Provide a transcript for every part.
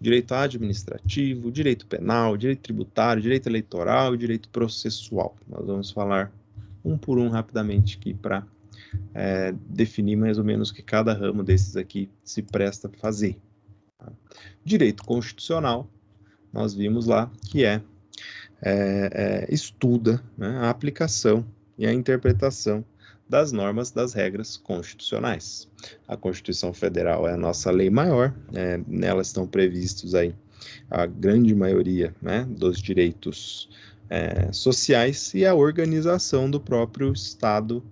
direito administrativo, direito penal, direito tributário, direito eleitoral e direito processual. Nós vamos falar um por um rapidamente aqui para definir mais ou menos o que cada ramo desses aqui se presta a fazer. Direito constitucional, nós vimos lá que estuda, né, a aplicação e a interpretação das normas das regras constitucionais. A Constituição Federal é a nossa lei maior, nela estão previstos aí a grande maioria, né, dos direitos sociais e a organização do próprio Estado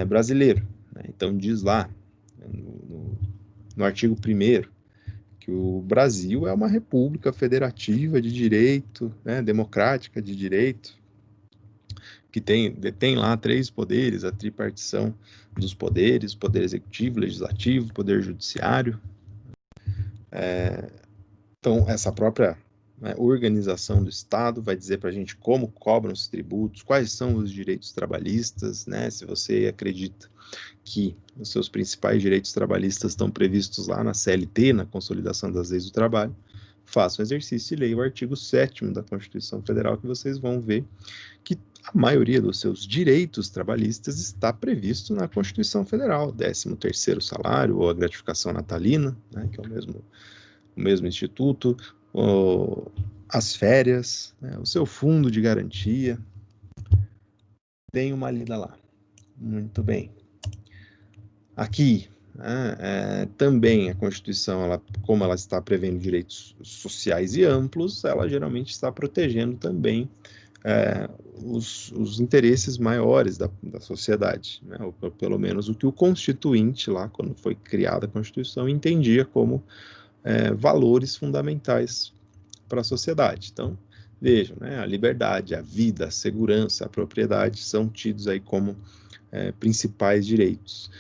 brasileiro. Né? Então diz lá, no artigo 1º, que o Brasil é uma república federativa de direito, né, democrática de direito, que detém lá 3 poderes, a tripartição dos poderes, poder executivo, legislativo, poder judiciário. Então, essa própria organização do Estado vai dizer para a gente como cobram os tributos, quais são os direitos trabalhistas, né? Se você acredita que os seus principais direitos trabalhistas estão previstos lá na CLT, na Consolidação das Leis do Trabalho, faça um exercício e leia o artigo 7º da Constituição Federal, que vocês vão ver que a maioria dos seus direitos trabalhistas está previsto na Constituição Federal, 13º salário ou a gratificação natalina, né, que é o mesmo instituto, as férias, né, o seu fundo de garantia. Deem uma lida lá. Muito bem. Aqui, também a Constituição, como ela está prevendo direitos sociais e amplos, ela geralmente está protegendo também os interesses maiores da sociedade, né? Ou pelo menos o que o Constituinte, lá, quando foi criada a Constituição, entendia como valores fundamentais para a sociedade. Então, vejam, né, a liberdade, a vida, a segurança, a propriedade são tidos aí como principais direitos.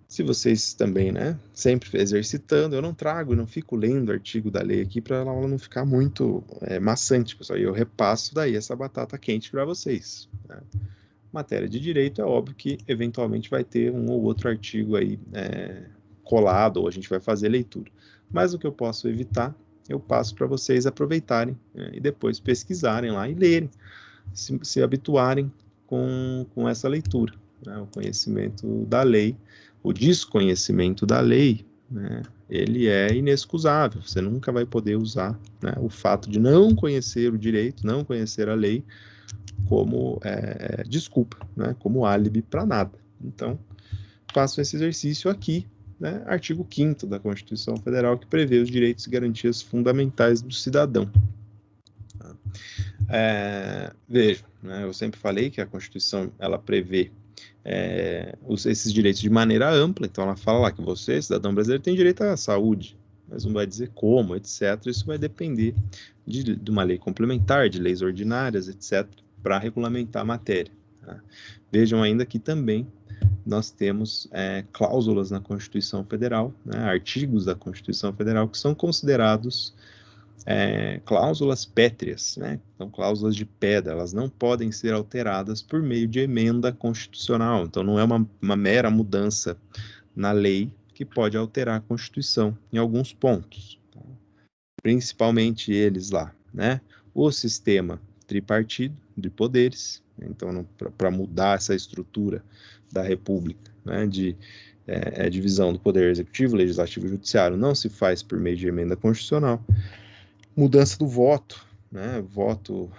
Se vocês também, né, sempre exercitando, eu não trago, não fico lendo o artigo da lei aqui para ela não ficar muito maçante, pessoal, e eu repasso daí essa batata quente para vocês. Né? Matéria de direito, é óbvio que eventualmente vai ter um ou outro artigo aí colado, ou a gente vai fazer leitura. Mas o que eu posso evitar, eu passo para vocês aproveitarem e depois pesquisarem lá e lerem, se habituarem com essa leitura, né? O conhecimento da lei, o desconhecimento da lei, né, ele é inexcusável. Você nunca vai poder usar, né, o fato de não conhecer o direito, não conhecer a lei, como desculpa, né, como álibi para nada. Então, façam esse exercício aqui, né, artigo 5º da Constituição Federal, que prevê os direitos e garantias fundamentais do cidadão. Vejam, né, eu sempre falei que a Constituição ela prevê esses direitos de maneira ampla, então ela fala lá que você, cidadão brasileiro, tem direito à saúde, mas não vai dizer como, etc. Isso vai depender de uma lei complementar, de leis ordinárias, etc., para regulamentar a matéria. Tá? Vejam ainda que também nós temos cláusulas na Constituição Federal, né, artigos da Constituição Federal, que são considerados cláusulas pétreas, né? Então, cláusulas de pedra, elas não podem ser alteradas por meio de emenda constitucional. Então, não é uma mera mudança na lei que pode alterar a Constituição em alguns pontos. Tá? Principalmente eles lá, né? O sistema tripartido de poderes, então, para mudar essa estrutura da República, né, de divisão do poder executivo, legislativo e judiciário, não se faz por meio de emenda constitucional. Mudança do voto, né? Voto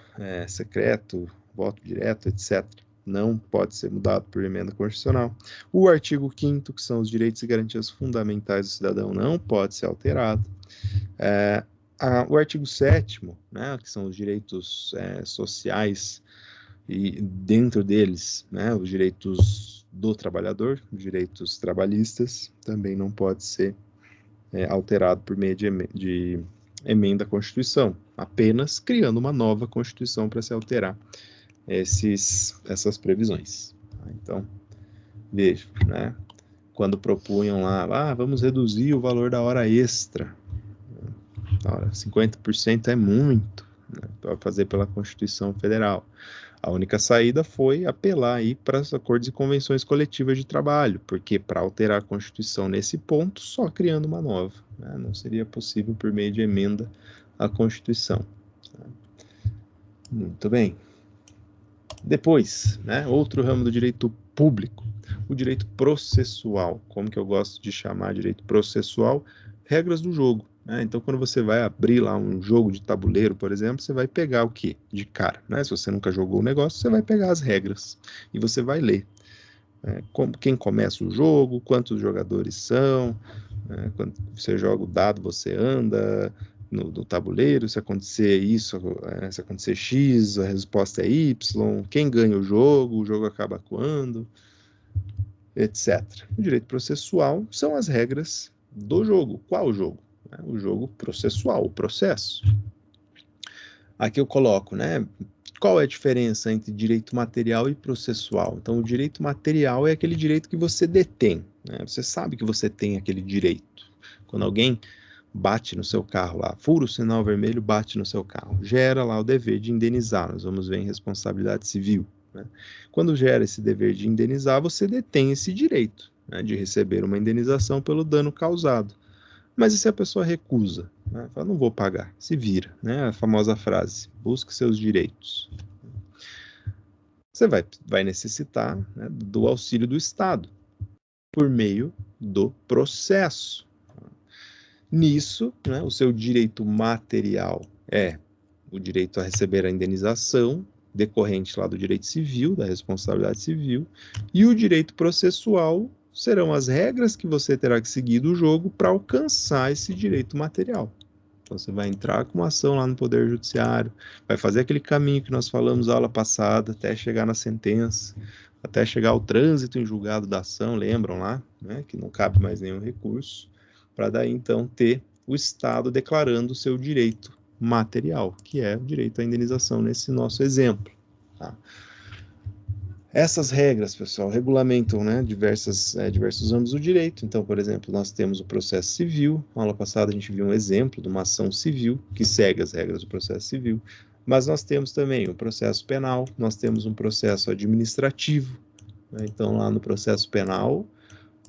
secreto, voto direto, etc. Não pode ser mudado por emenda constitucional. O artigo 5º, que são os direitos e garantias fundamentais do cidadão, não pode ser alterado. O artigo 7º, né, que são os direitos sociais, e dentro deles, né, os direitos do trabalhador, os direitos trabalhistas, também não pode ser alterado por meio de emenda à Constituição, apenas criando uma nova Constituição para se alterar essas previsões. Então, veja, né? Quando propunham lá, vamos reduzir o valor da hora extra. 50% é muito, né, para fazer pela Constituição Federal. A única saída foi apelar aí para as acordos e convenções coletivas de trabalho, porque para alterar a Constituição nesse ponto, só criando uma nova, né? Não seria possível por meio de emenda à Constituição. Muito bem. Depois, né, outro ramo do direito público, o direito processual. Como que eu gosto de chamar direito processual? Regras do jogo. Né? Então, quando você vai abrir lá um jogo de tabuleiro, por exemplo, você vai pegar o quê? De cara. Né? Se você nunca jogou o negócio, você vai pegar as regras e você vai ler. Quem começa o jogo, quantos jogadores são, quando você joga o dado, você anda no tabuleiro, se acontecer isso, se acontecer X, a resposta é Y, quem ganha o jogo acaba quando, etc. O direito processual são as regras do jogo. Qual jogo? O jogo processual, o processo. Aqui eu coloco, né? Qual é a diferença entre direito material e processual? Então, o direito material é aquele direito que você detém, né? Você sabe que você tem aquele direito. Quando alguém bate no seu carro lá, fura o sinal vermelho, bate no seu carro, gera lá o dever de indenizar. Nós vamos ver em responsabilidade civil, né? Quando gera esse dever de indenizar, você detém esse direito, né, de receber uma indenização pelo dano causado. Mas e se a pessoa recusa? Né? Fala, não vou pagar, se vira, né? A famosa frase, busque seus direitos. Você vai necessitar, né, do auxílio do Estado, por meio do processo. Nisso, né, o seu direito material é o direito a receber a indenização, decorrente lá do direito civil, da responsabilidade civil, e o direito processual serão as regras que você terá que seguir do jogo para alcançar esse direito material. Então, você vai entrar com uma ação lá no Poder Judiciário, vai fazer aquele caminho que nós falamos na aula passada, até chegar na sentença, até chegar ao trânsito em julgado da ação, lembram lá, né, que não cabe mais nenhum recurso, para daí então ter o Estado declarando o seu direito material, que é o direito à indenização nesse nosso exemplo. Tá? Essas regras, pessoal, regulamentam, né, diversos âmbitos do direito. Então, por exemplo, nós temos o processo civil. Na aula passada a gente viu um exemplo de uma ação civil que segue as regras do processo civil. Mas nós temos também o processo penal, nós temos um processo administrativo. Né? Então, lá no processo penal,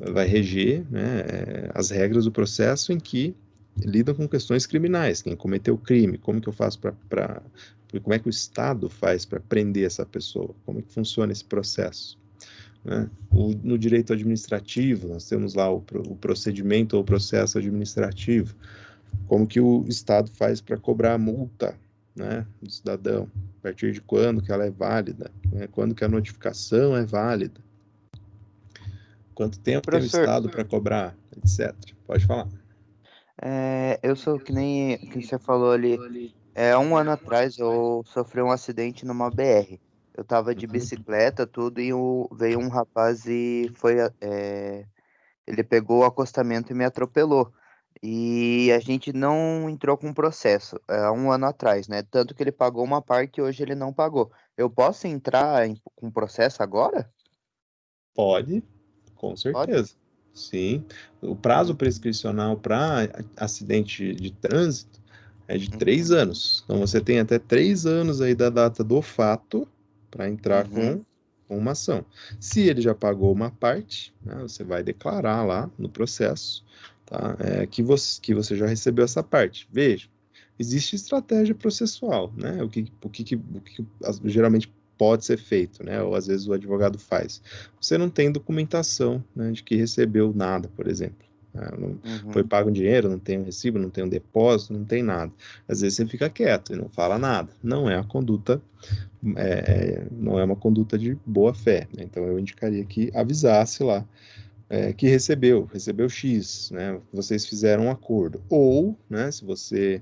vai reger, né, as regras do processo em que lidam com questões criminais, quem cometeu o crime, como que eu faço como é que o Estado faz para prender essa pessoa, como é que funciona esse processo. Né? No direito administrativo, nós temos lá o procedimento ou processo administrativo, como que o Estado faz para cobrar a multa, né, do cidadão, a partir de quando que ela é válida, né, quando que a notificação é válida, quanto tempo tem o Professor, Estado para cobrar, etc. Pode falar. eu sou que nem que você falou ali. Um ano atrás eu sofri um acidente numa BR. Eu tava de bicicleta, tudo, e veio um rapaz e ele pegou o acostamento e me atropelou. E a gente não entrou com processo, há um ano atrás, né? Tanto que ele pagou uma parte e hoje ele não pagou. Eu posso entrar com processo agora? Pode, com Pode? certeza. Sim. O prazo Hum, prescricional para acidente de trânsito é de 3 Uhum, anos. Então você tem até 3 anos aí da data do fato para entrar uhum. com uma ação. Se ele já pagou uma parte, né, você vai declarar lá no processo, tá, que você já recebeu essa parte. Veja, existe estratégia processual, né? O que geralmente pode ser feito, né? Ou às vezes o advogado faz. Você não tem documentação, né, de que recebeu nada, por exemplo. Não foi Uhum. pago um dinheiro, não tem um recibo, não tem um depósito, não tem nada. Às vezes você fica quieto e não fala nada. Não é uma conduta de boa fé. Né? Então eu indicaria que avisasse lá que recebeu X, né? Vocês fizeram um acordo. Ou, né, se você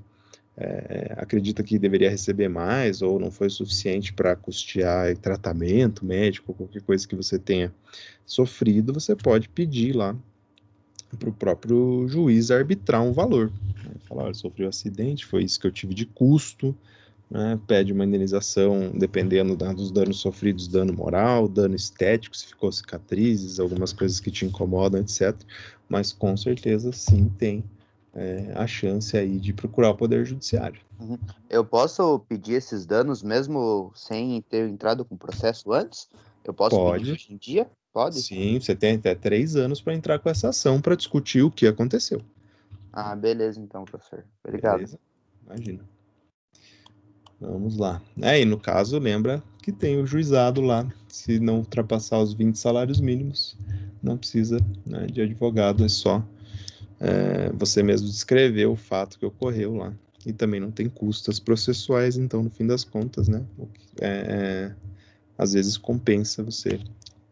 acredita que deveria receber mais ou não foi suficiente para custear tratamento médico, qualquer coisa que você tenha sofrido, você pode pedir lá para o próprio juiz arbitrar um valor. Né? Falar, olha, sofri um acidente, foi isso que eu tive de custo, né? Pede uma indenização dependendo dos danos sofridos, dano moral, dano estético, se ficou cicatrizes, algumas coisas que te incomodam, etc. Mas com certeza sim tem a chance aí de procurar o Poder Judiciário. Uhum. Eu posso pedir esses danos mesmo sem ter entrado com processo antes? Eu posso pedir Pode, hoje em dia? Pode? sim, você tem até 3 anos para entrar com essa ação para discutir o que aconteceu. Ah, beleza então, professor. Obrigado. Beleza? Imagina. Vamos lá. E no caso, lembra que tem o juizado lá. Se não ultrapassar os 20 salários mínimos, não precisa, né, de advogado, é só você mesmo descrever o fato que ocorreu lá. E também não tem custas processuais, então, no fim das contas, né, às vezes compensa você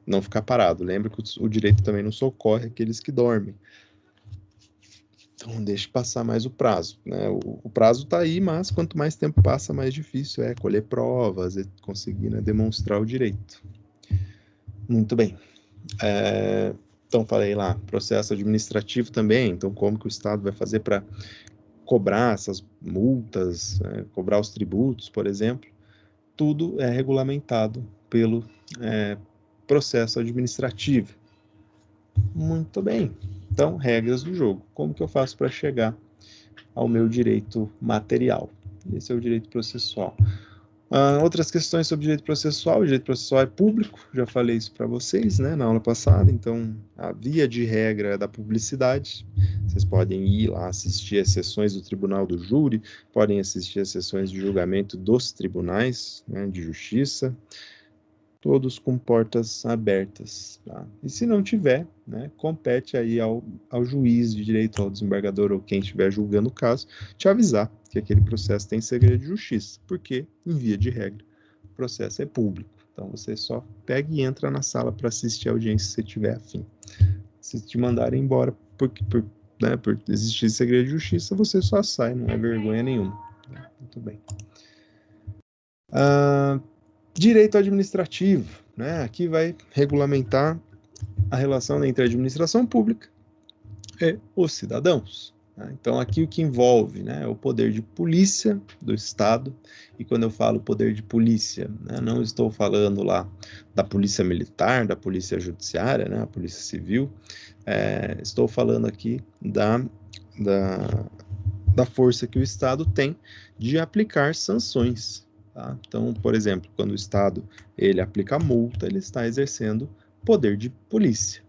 não ficar parado. Lembra que o direito também não socorre aqueles que dormem. Então, não deixe passar mais o prazo, né? O prazo está aí, mas quanto mais tempo passa, mais difícil é colher provas e conseguir, né, demonstrar o direito. Muito bem. Então, falei lá, processo administrativo também. Então, como que o Estado vai fazer para cobrar essas multas, cobrar os tributos, por exemplo? Tudo é regulamentado pelo processo administrativo. Muito bem. Então, regras do jogo. Como que eu faço para chegar ao meu direito material? Esse é o direito processual. Outras questões sobre direito processual. O direito processual é público, já falei isso para vocês, né, na aula passada. Então, a via de regra é da publicidade. Vocês podem ir lá assistir às sessões do Tribunal do Júri, podem assistir às sessões de julgamento dos tribunais, né, de justiça, todos com portas abertas. Tá? E se não tiver, né, compete aí ao juiz de direito, ao desembargador ou quem estiver julgando o caso, te avisar que aquele processo tem segredo de justiça, porque, em via de regra, o processo é público. Então, você só pega e entra na sala para assistir a audiência se você tiver afim. Se te mandarem embora por existir segredo de justiça, você só sai, não é vergonha nenhuma. Muito bem. Direito administrativo, né? Aqui vai regulamentar a relação entre a administração pública e os cidadãos. Né? Então, aqui o que envolve, né, é o poder de polícia do Estado. E quando eu falo poder de polícia, né, não estou falando lá da polícia militar, da polícia judiciária, né, a polícia civil. Estou falando aqui da força que o Estado tem de aplicar sanções. Tá? Então, por exemplo, quando o Estado ele aplica multa, ele está exercendo poder de polícia.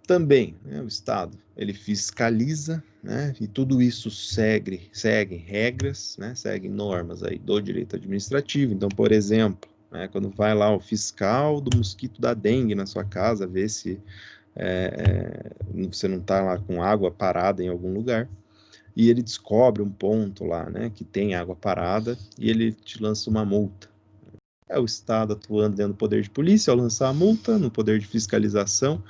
Também, né, o Estado ele fiscaliza, né, e tudo isso segue regras, né, segue normas aí do direito administrativo. Então, por exemplo, né, quando vai lá o fiscal do mosquito da dengue na sua casa, ver se você não está lá com água parada em algum lugar, e ele descobre um ponto lá, né, que tem água parada, e ele te lança uma multa. É o Estado atuando dentro do poder de polícia ao lançar a multa, no poder de fiscalização,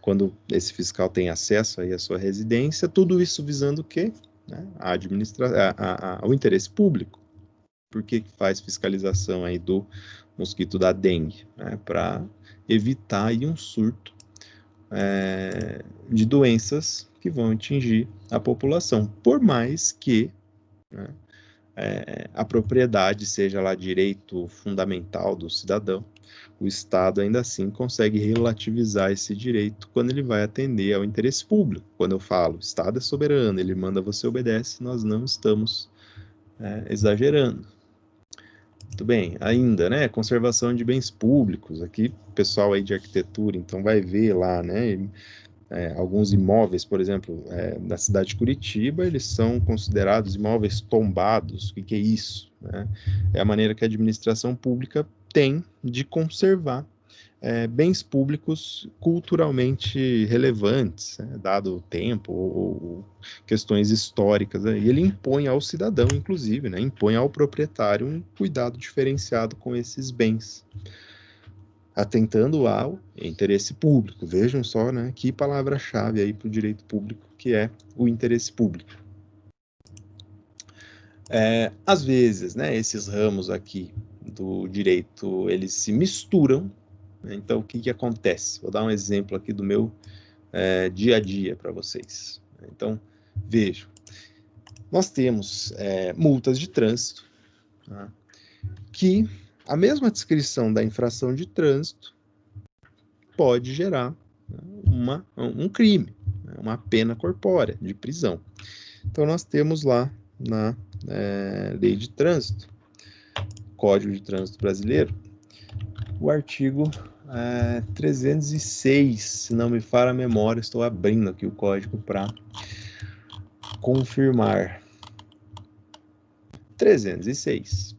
quando esse fiscal tem acesso aí à sua residência, tudo isso visando o quê? Né? O interesse público. Por que faz fiscalização aí do mosquito da dengue? Né? Para evitar aí um surto de doenças que vão atingir a população, por mais que, né, a propriedade seja lá direito fundamental do cidadão, o Estado ainda assim consegue relativizar esse direito quando ele vai atender ao interesse público. Quando eu falo, o Estado é soberano, ele manda, você obedece, nós não estamos exagerando. Muito bem, ainda, né, conservação de bens públicos, aqui pessoal aí de arquitetura, então vai ver lá, né, alguns imóveis, por exemplo, da cidade de Curitiba, eles são considerados imóveis tombados. O que é isso? Né? É a maneira que a administração pública tem de conservar bens públicos culturalmente relevantes, dado o tempo ou questões históricas. E ele impõe ao cidadão, inclusive, né? Impõe ao proprietário um cuidado diferenciado com esses bens, atentando ao interesse público. Vejam só, né, que palavra-chave aí para o direito público, que é o interesse público. Às vezes, né, esses ramos aqui do direito, eles se misturam, né? Então, o que acontece? Vou dar um exemplo aqui do meu dia a dia para vocês. Então, vejam, nós temos multas de trânsito, tá? Que a mesma descrição da infração de trânsito pode gerar um crime. uma pena corpórea de prisão. Então, nós temos lá na Lei de Trânsito, Código de Trânsito Brasileiro, o artigo 306, se não me falha a memória, estou abrindo aqui o código para confirmar. 306.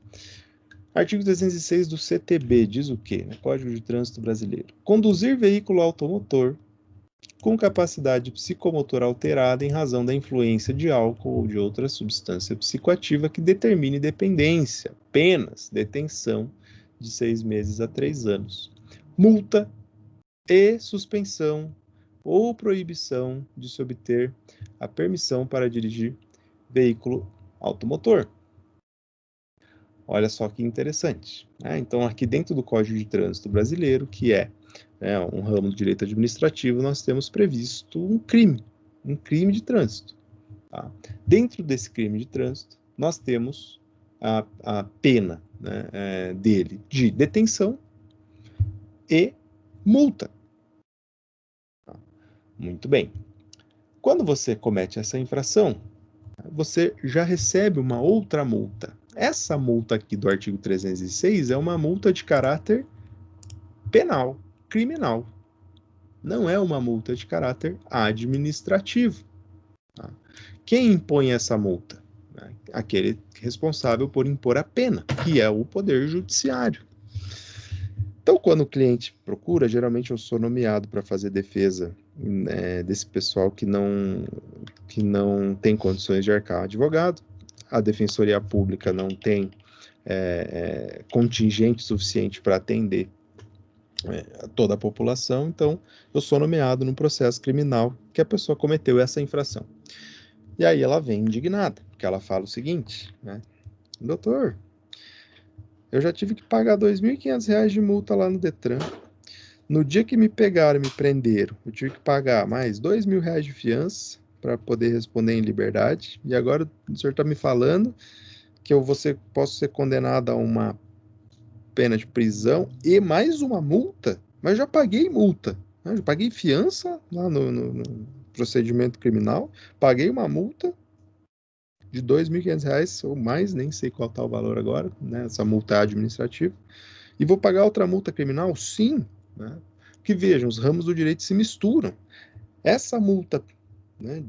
Artigo 306 do CTB diz o quê? Código de Trânsito Brasileiro. Conduzir veículo automotor com capacidade psicomotora alterada em razão da influência de álcool ou de outra substância psicoativa que determine dependência, penas, detenção de 6 meses a 3 anos, multa e suspensão ou proibição de se obter a permissão para dirigir veículo automotor. Olha só que interessante, né? Então, aqui dentro do Código de Trânsito Brasileiro, que é um ramo do direito administrativo, nós temos previsto um crime de trânsito. Tá? Dentro desse crime de trânsito, nós temos a pena, né, dele de detenção e multa. Tá? Muito bem. Quando você comete essa infração, você já recebe uma outra multa. Essa multa aqui do artigo 306 é uma multa de caráter penal, criminal. Não é uma multa de caráter administrativo. Tá? Quem impõe essa multa? Aquele responsável por impor a pena, que é o Poder Judiciário. Então, quando o cliente procura, geralmente eu sou nomeado para fazer defesa desse pessoal que não tem condições de arcar advogado. A Defensoria Pública não tem contingente suficiente para atender toda a população, então eu sou nomeado num processo criminal que a pessoa cometeu essa infração. E aí ela vem indignada, porque ela fala o seguinte, né? Doutor, eu já tive que pagar R$ 2.500 de multa lá no Detran. No dia que me pegaram e me prenderam, eu tive que pagar mais R$ 2.000 de fiança para poder responder em liberdade. E agora o senhor está me falando que eu posso ser condenado a uma pena de prisão e mais uma multa? Mas eu já paguei multa, né? Já paguei fiança lá no procedimento criminal, paguei uma multa de R$ 2.500 ou mais, nem sei qual está o valor agora, né? Essa multa administrativa. E vou pagar outra multa criminal? Sim. Né? Que vejam, os ramos do direito se misturam. Essa multa, né,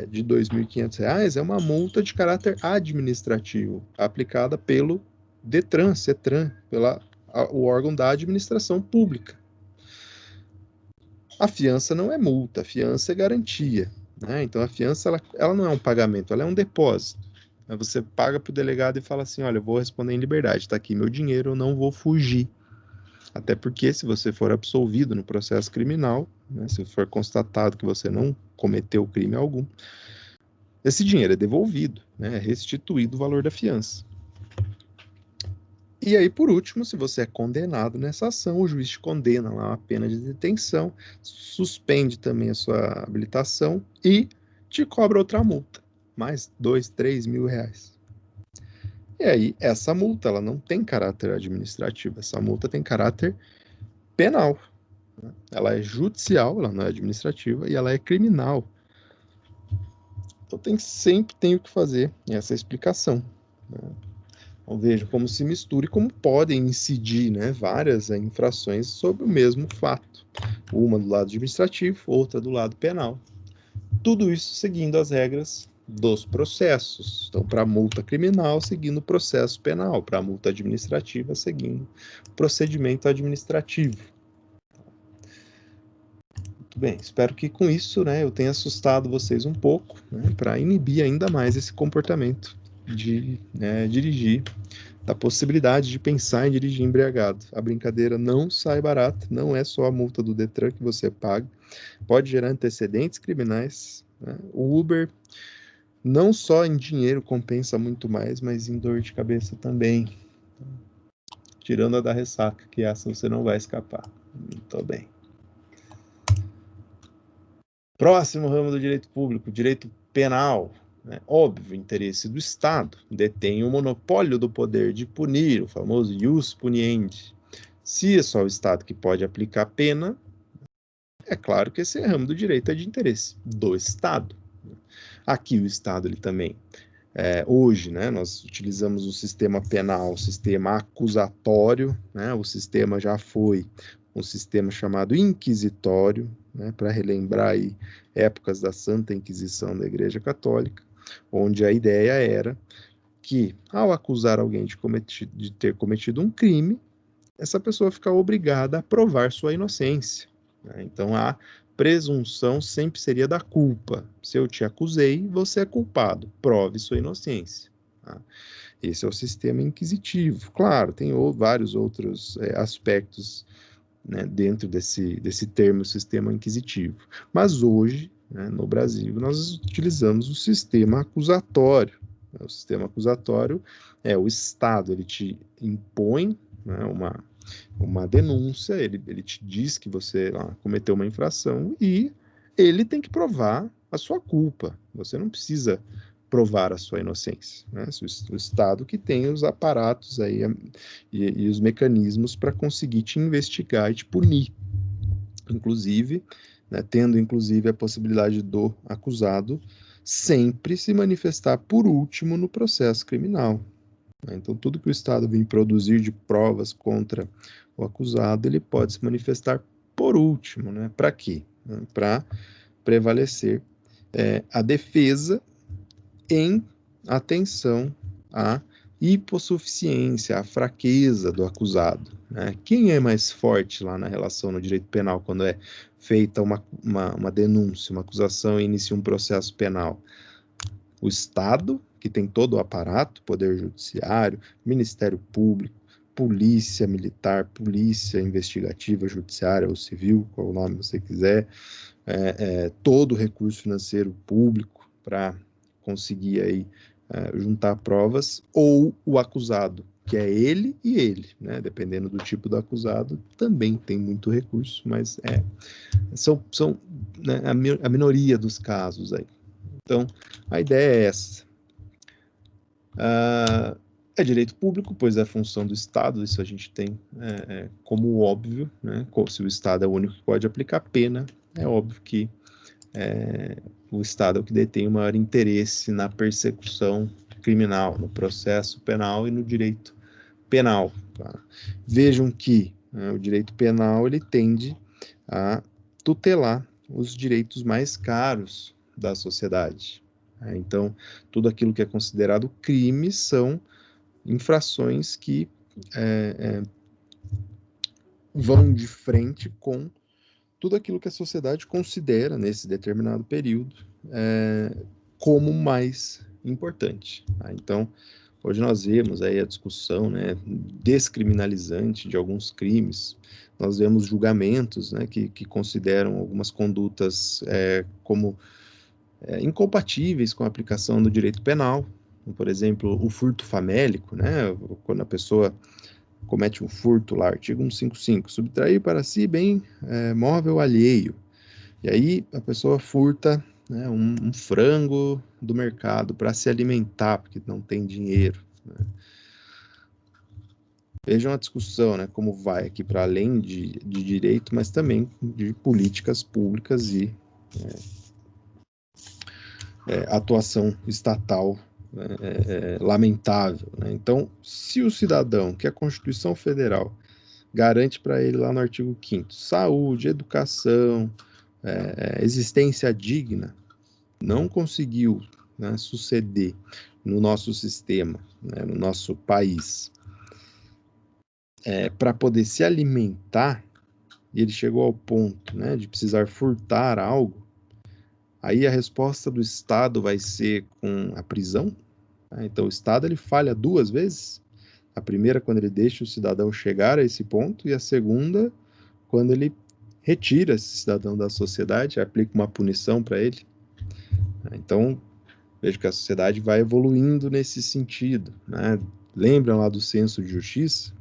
de R$ 2.500 é uma multa de caráter administrativo, aplicada pelo Detran, CETRAN, o órgão da administração pública. A fiança não é multa, a fiança é garantia. Né? Então, a fiança ela não é um pagamento, ela é um depósito. Você paga para o delegado e fala assim, olha, eu vou responder em liberdade, está aqui meu dinheiro, eu não vou fugir. Até porque, se você for absolvido no processo criminal, né, se for constatado que você não cometeu crime algum, esse dinheiro é devolvido, né, é restituído o valor da fiança. E aí, por último, se você é condenado nessa ação, o juiz te condena lá a pena de detenção, suspende também a sua habilitação e te cobra outra multa, mais R$ 2.000, R$ 3.000. E aí, essa multa, ela não tem caráter administrativo, essa multa tem caráter penal. Ela é judicial, ela não é administrativa, e ela é criminal. Então, sempre tenho que fazer essa explicação. Né? Então, veja como se mistura e como podem incidir, né, várias infrações sobre o mesmo fato. Uma do lado administrativo, outra do lado penal. Tudo isso seguindo as regras dos processos. Então, para a multa criminal, seguindo o processo penal. Para a multa administrativa, seguindo o procedimento administrativo. Muito bem, espero que com isso, né, eu tenha assustado vocês um pouco, né, para inibir ainda mais esse comportamento de dirigir, da possibilidade de pensar em dirigir embriagado. A brincadeira não sai barata, não é só a multa do Detran que você paga, pode gerar antecedentes criminais. Né? O Uber, não só em dinheiro compensa muito mais, mas em dor de cabeça também. Tirando a da ressaca, que essa você não vai escapar. Muito bem. Próximo ramo do direito público, direito penal. Né? Óbvio, interesse do Estado detém o monopólio do poder de punir, o famoso ius puniendi. Se é só o Estado que pode aplicar a pena, É claro que esse ramo do direito é de interesse do Estado. Aqui o Estado ele também hoje, né, nós utilizamos o sistema penal, o sistema acusatório, né, o sistema já foi um sistema chamado inquisitório, né, para relembrar aí épocas da Santa Inquisição da Igreja Católica, onde a ideia era que, ao acusar alguém de ter cometido um crime, essa pessoa fica obrigada a provar sua inocência, né? Então, a presunção sempre seria da culpa. Se eu te acusei, você é culpado. Prove sua inocência. Tá? Esse é o sistema inquisitivo. Claro, tem vários outros aspectos, né, dentro desse termo sistema inquisitivo. Mas hoje, né, no Brasil, nós utilizamos o sistema acusatório. O sistema acusatório é o Estado, ele te impõe, né, uma denúncia, ele te diz que você cometeu uma infração e ele tem que provar a sua culpa. Você não precisa provar a sua inocência, né? O Estado que tem os aparatos aí e os mecanismos para conseguir te investigar e te punir. Inclusive, né, tendo inclusive a possibilidade do acusado sempre se manifestar por último no processo criminal. Então, tudo que o Estado vem produzir de provas contra o acusado, ele pode se manifestar por último, né? Para quê? Para prevalecer a defesa em atenção à hipossuficiência, à fraqueza do acusado, né? Quem é mais forte lá na relação no direito penal quando é feita uma denúncia, uma acusação e inicia um processo penal? O Estado, que tem todo o aparato, Poder Judiciário, Ministério Público, Polícia Militar, Polícia Investigativa, Judiciária ou Civil, qual o nome você quiser, todo o recurso financeiro público para conseguir aí juntar provas, ou o acusado, que é ele e ele, né? Dependendo do tipo do acusado, também tem muito recurso, mas são né, a minoria dos casos aí. Então, a ideia é essa. É direito público, pois é função do Estado, isso a gente tem como óbvio, né? Se o Estado é o único que pode aplicar pena, é óbvio que o Estado é o que detém o maior interesse na persecução criminal, no processo penal e no direito penal. Tá? Vejam que o direito penal ele tende a tutelar os direitos mais caros da sociedade. Então, tudo aquilo que é considerado crime são infrações que vão de frente com tudo aquilo que a sociedade considera nesse determinado período como mais importante. Tá? Então, hoje nós vemos aí a discussão, né, descriminalizante de alguns crimes. Nós vemos julgamentos, né, que consideram algumas condutas como incompatíveis com a aplicação do direito penal. Por exemplo, o furto famélico, né, quando a pessoa comete um furto lá, artigo 155, subtrair para si bem móvel alheio. E aí a pessoa furta, né, um frango do mercado para se alimentar, porque não tem dinheiro. Né? Vejam a discussão, né, como vai aqui para além de direito, mas também de políticas públicas e atuação estatal lamentável. Né? Então, se o cidadão, que a Constituição Federal garante para ele lá no artigo 5º, saúde, educação, existência digna, não conseguiu, né, suceder no nosso sistema, né, no nosso país, para poder se alimentar, e ele chegou ao ponto, né, de precisar furtar algo, aí a resposta do Estado vai ser com a prisão. Né? Então o Estado ele falha duas vezes. A primeira quando ele deixa o cidadão chegar a esse ponto, e a segunda quando ele retira esse cidadão da sociedade, aplica uma punição para ele. Então, vejo que a sociedade vai evoluindo nesse sentido. Né? Lembram lá do senso de justiça?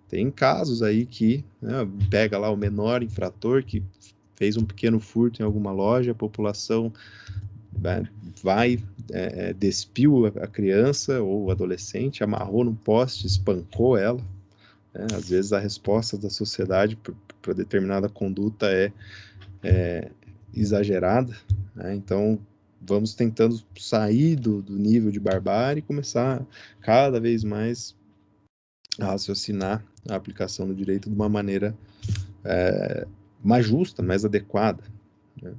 Tem casos aí que pega lá o menor infrator que fez um pequeno furto em alguma loja, a população vai despiu a criança ou o adolescente, amarrou num poste, espancou ela, né? Às vezes a resposta da sociedade para determinada conduta é exagerada, né? Então vamos tentando sair do nível de barbárie e começar cada vez mais a raciocinar a aplicação do direito de uma maneira mais justa, mais adequada, né?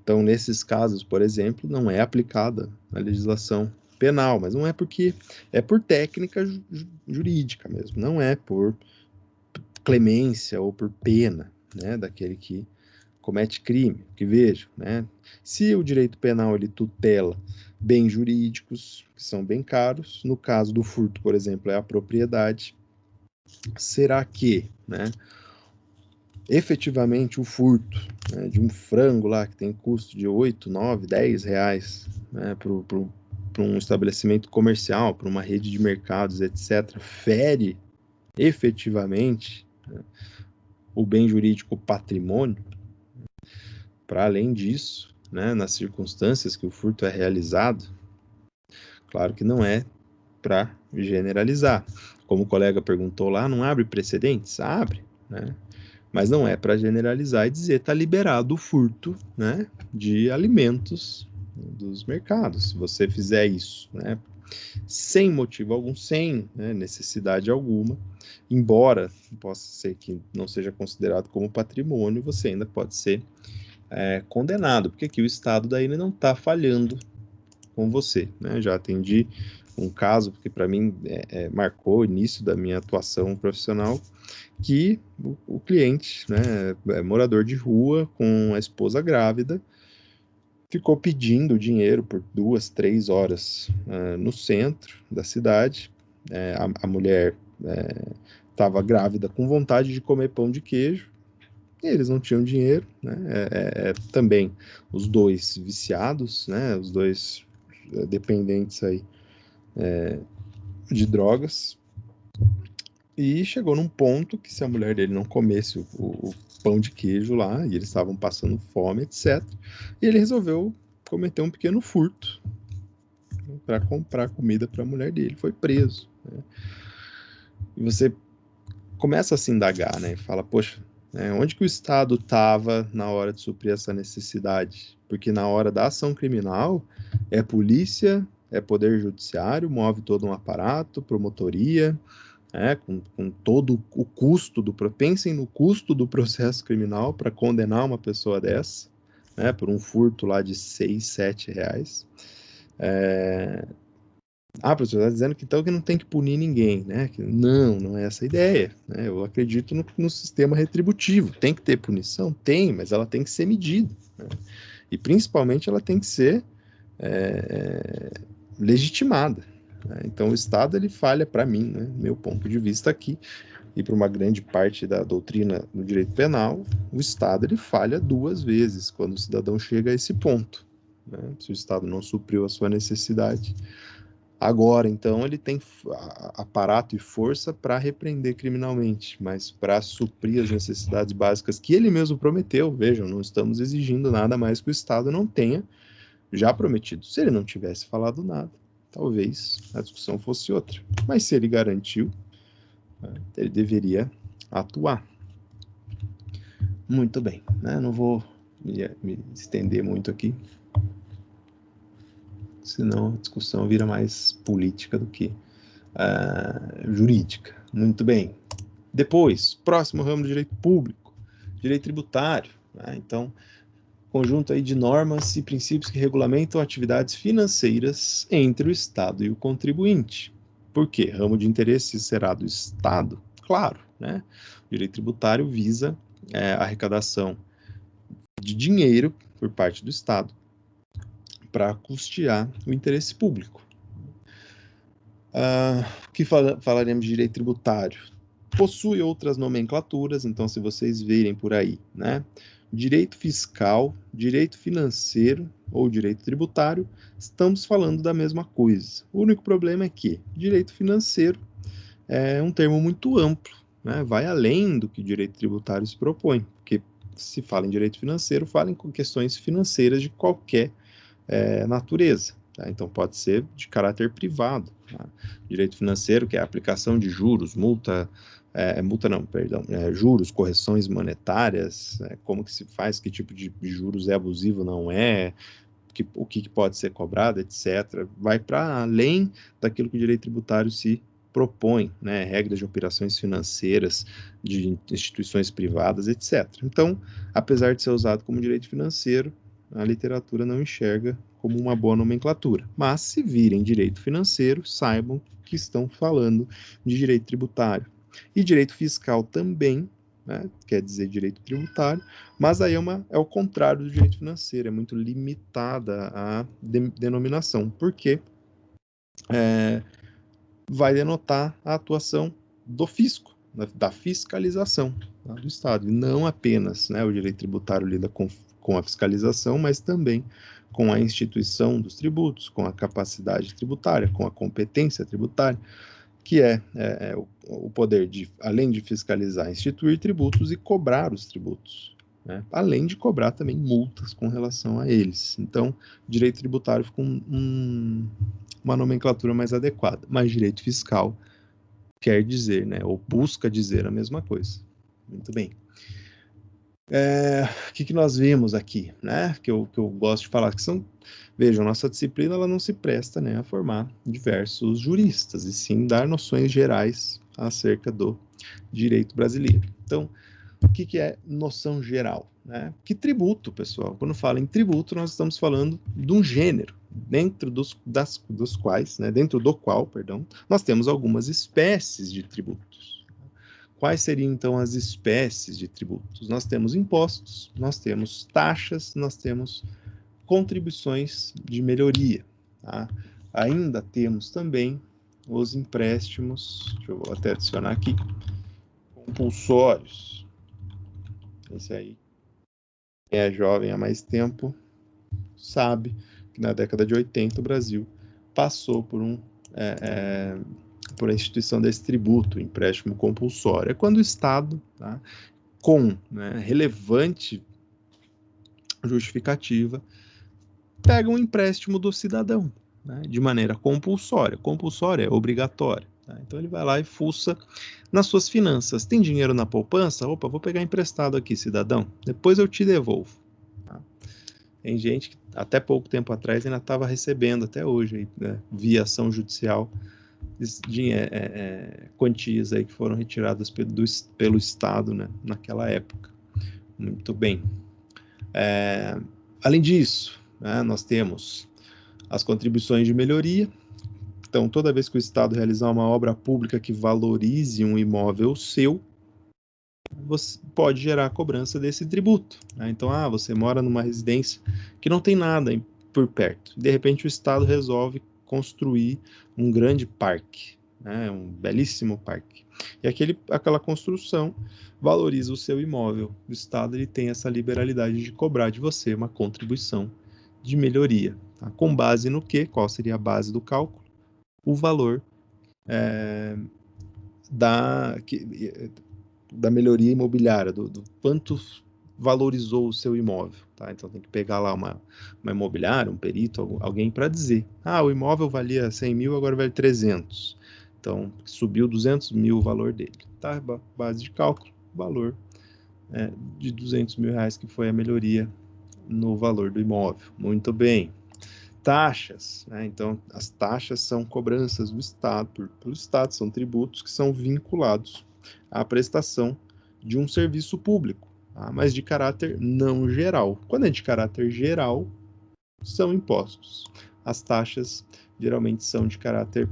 Então, nesses casos, por exemplo, não é aplicada a legislação penal, mas não é porque é por técnica jurídica mesmo, não é por clemência ou por pena, né, daquele que comete crime. Que vejo, né, se o direito penal ele tutela bens jurídicos que são bem caros, no caso do furto, por exemplo, é a propriedade, será que, né, efetivamente o furto, né, de um frango lá que tem custo de 8, 9, 10 reais, né, para um estabelecimento comercial, para uma rede de mercados, etc., fere efetivamente, né, o bem jurídico patrimônio. Para além disso, né, nas circunstâncias que o furto é realizado, claro que não é para generalizar. Como o colega perguntou lá, não abre precedentes? Abre, né? Mas não é para generalizar e dizer está liberado o furto, né, de alimentos dos mercados. Se você fizer isso, né, sem motivo algum, sem, né, necessidade alguma, embora possa ser que não seja considerado como patrimônio, você ainda pode ser condenado, porque aqui o Estado daí não está falhando com você, né? Já atendi um caso, porque para mim marcou o início da minha atuação profissional, que o cliente, né, morador de rua, com a esposa grávida, ficou pedindo dinheiro por 2, 3 horas no centro da cidade. A mulher estava grávida com vontade de comer pão de queijo, e eles não tinham dinheiro, né? Também os dois viciados, né? Os dois dependentes aí de drogas. E chegou num ponto que se a mulher dele não comesse o pão de queijo lá, e eles estavam passando fome, etc., e ele resolveu cometer um pequeno furto, né, para comprar comida para a mulher dele. Foi preso, né? E você começa a se indagar, né? E fala, poxa, onde que o Estado estava na hora de suprir essa necessidade? Porque na hora da ação criminal, é polícia, é poder judiciário, move todo um aparato, promotoria, com todo o custo pensem no custo do processo criminal para condenar uma pessoa dessa, né, por um furto lá de 6, 7 reais. Professor, está dizendo que então que não tem que punir ninguém, né? Não é essa a ideia, né? Eu acredito no sistema retributivo. Tem que ter punição? Tem, mas ela tem que ser medida, né? E principalmente ela tem que ser legitimada, né? Então o Estado ele falha, para mim, né, meu ponto de vista aqui, e para uma grande parte da doutrina do direito penal, o Estado ele falha 2 vezes quando o cidadão chega a esse ponto, né? Se o Estado não supriu a sua necessidade, agora, então, ele tem aparato e força para repreender criminalmente, mas para suprir as necessidades básicas que ele mesmo prometeu. Vejam, não estamos exigindo nada mais que o Estado não tenha já prometido. Se ele não tivesse falado nada, talvez a discussão fosse outra. Mas se ele garantiu, ele deveria atuar. Muito bem, né? Não vou me estender muito aqui, senão a discussão vira mais política do que jurídica. Muito bem. Depois, próximo ramo do direito público, direito tributário, né? Então, conjunto aí de normas e princípios que regulamentam atividades financeiras entre o Estado e o contribuinte. Por quê? Ramo de interesse será do Estado? Claro, né? O direito tributário visa a arrecadação de dinheiro por parte do Estado para custear o interesse público. O que falaremos de direito tributário? Possui outras nomenclaturas, então se vocês verem por aí, né? Direito fiscal, direito financeiro ou direito tributário, estamos falando da mesma coisa. O único problema é que direito financeiro é um termo muito amplo, né? Vai além do que o direito tributário se propõe, porque se fala em direito financeiro, fala em questões financeiras de qualquer natureza. Tá? Então, pode ser de caráter privado. Tá? Direito financeiro, que é a aplicação de juros, multa, multa não, perdão, juros, correções monetárias, como que se faz, que tipo de juros é abusivo, não é, o que pode ser cobrado, etc. Vai para além daquilo que o direito tributário se propõe, né? Regras de operações financeiras de instituições privadas, etc. Então, apesar de ser usado como direito financeiro, a literatura não enxerga como uma boa nomenclatura. Mas, se virem direito financeiro, saibam que estão falando de direito tributário. E direito fiscal também, né? Quer dizer direito tributário, mas aí é o contrário do direito financeiro, é muito limitada a denominação, porque vai denotar a atuação do fisco, da fiscalização, tá, do Estado, e não apenas, né, o direito tributário lida com a fiscalização, mas também com a instituição dos tributos, com a capacidade tributária, com a competência tributária, que é o poder de, além de fiscalizar, instituir tributos e cobrar os tributos, né? Além de cobrar também multas com relação a eles. Então, direito tributário fica uma nomenclatura mais adequada, mas direito fiscal quer dizer, né, ou busca dizer a mesma coisa. Muito bem. O que nós vemos aqui, né, que eu gosto de falar, que são, vejam, nossa disciplina ela não se presta, né, a formar diversos juristas, e sim dar noções gerais acerca do direito brasileiro. Então, o que é noção geral, né? Que tributo, pessoal, quando fala em tributo, nós estamos falando de um gênero, dentro dos quais, né, dentro do qual, perdão, nós temos algumas espécies de tributos. Quais seriam, então, as espécies de tributos? Nós temos impostos, nós temos taxas, nós temos contribuições de melhoria. Tá? Ainda temos também os empréstimos, deixa eu até adicionar aqui, compulsórios. Esse aí, quem é jovem há mais tempo, sabe que na década de 80 o Brasil passou por por a instituição desse tributo, empréstimo compulsório. É quando o Estado, tá, com, né, relevante justificativa, pega um empréstimo do cidadão, né, de maneira compulsória. Compulsória é obrigatória. Tá? Então ele vai lá e fuça nas suas finanças. Tem dinheiro na poupança? Opa, vou pegar emprestado aqui, cidadão. Depois eu te devolvo. Tá? Tem gente que até pouco tempo atrás ainda estava recebendo, até hoje, né, via ação judicial, quantias aí que foram retiradas pelo Estado, né, naquela época. Muito bem. Além disso, né, nós temos as contribuições de melhoria. Então, toda vez que o Estado realizar uma obra pública que valorize um imóvel seu, você pode gerar a cobrança desse tributo. Né? Então, você mora numa residência que não tem nada por perto. De repente, o Estado resolve construir um grande parque, né? Um belíssimo parque. E aquela construção valoriza o seu imóvel. O Estado ele tem essa liberalidade de cobrar de você uma contribuição de melhoria. Tá? Com base no quê? Qual seria a base do cálculo? O valor da melhoria imobiliária, do quanto valorizou o seu imóvel. Tá? Então tem que pegar lá uma imobiliária, um perito, alguém para dizer, o imóvel valia 100 mil, agora vale 300. Então subiu 200 mil o valor dele. Tá? Base de cálculo, valor de 200 mil reais que foi a melhoria no valor do imóvel. Muito bem. Taxas, né? Então as taxas são cobranças do Estado, pelo Estado, são tributos que são vinculados à prestação de um serviço público, tá? Mas de caráter não geral. Quando é de caráter geral, são impostos. As taxas geralmente são de caráter